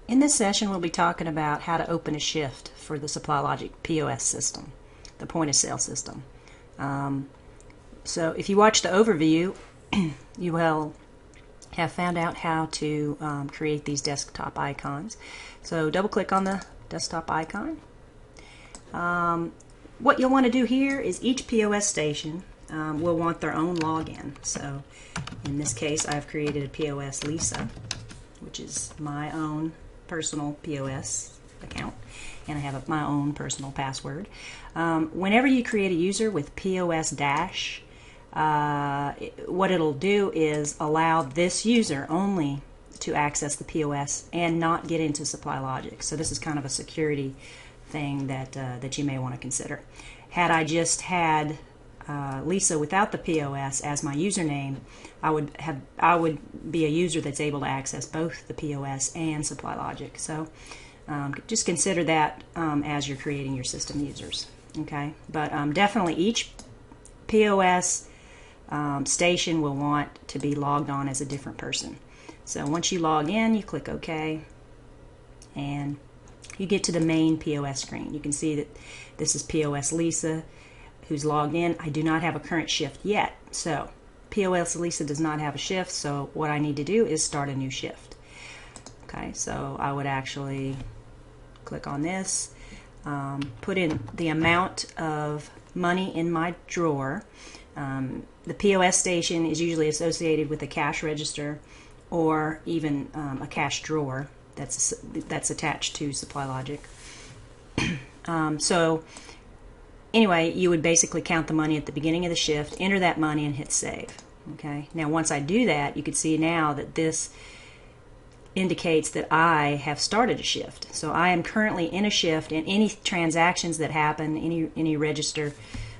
In this session, we'll be talking about how to open a shift for the SupplyLogic POS system, the point of sale system. So if you watch the overview, you will have found out how to create these desktop icons. So double click on the desktop icon. What you'll want to do here is each POS station will want their own login. So in this case, I've created a POS Lisa, which is my own personal POS account, and I have my own personal password. Whenever you create a user with POS dash, what it'll do is allow this user only to access the POS and not get into SupplyLogic. So this is kind of a security thing that you may want to consider. Had I just had Lisa without the POS as my username, I would be a user that's able to access both the POS and SupplyLogic. So just consider that as you're creating your system users. Okay, but definitely each POS station will want to be logged on as a different person. So once you log in, you click OK, and you get to the main POS screen. You can see that this is POS Lisa, who's logged in. I do not have a current shift yet, so POS Lisa does not have a shift, so what I need to do is start a new shift. Okay, so I would actually click on this, put in the amount of money in my drawer. The POS station is usually associated with a cash register or even a cash drawer that's attached to SupplyLogic. So anyway, you would basically count the money at the beginning of the shift, enter that money, and hit save. Okay. Now, once I do that, you can see now that this indicates that I have started a shift. So I am currently in a shift, and any transactions that happen, any register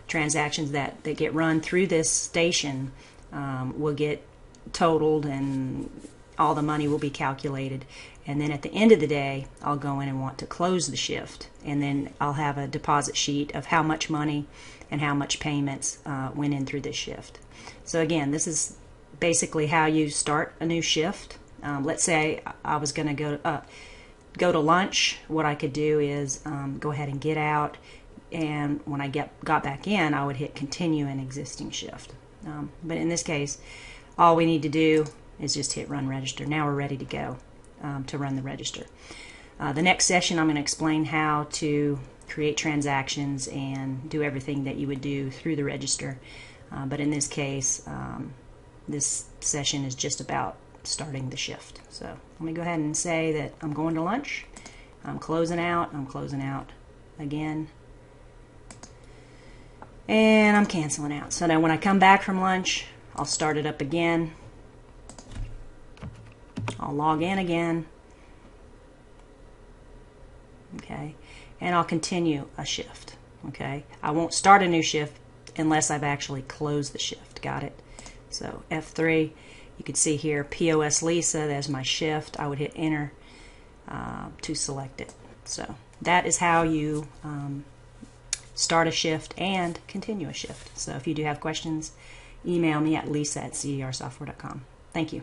transactions that get run through this station will get totaled, and all the money will be calculated. And then at the end of the day, I'll go in and want to close the shift, and then I'll have a deposit sheet of how much money and how much payments went in through this shift. So again, this is basically how you start a new shift. Let's say I was going to go to lunch. What I could do is go ahead and get out, and when I got back in, I would hit continue an existing shift. But in this case, all we need to do is just hit run register. Now we're ready to go to run the register. The next session, I'm going to explain how to create transactions and do everything that you would do through the register. But in this case, this session is just about starting the shift. So let me go ahead and say that I'm going to lunch. I'm closing out again, and I'm canceling out. So now when I come back from lunch, I'll start it up again. I'll log in again, okay, and I'll continue a shift. Okay, I won't start a new shift unless I've actually closed the shift. Got it? So F3, you can see here POS Lisa, there's my shift. I would hit enter to select it. So that is how you start a shift and continue a shift. So if you do have questions, email me at lisa@cdrsoftware.com. Thank you.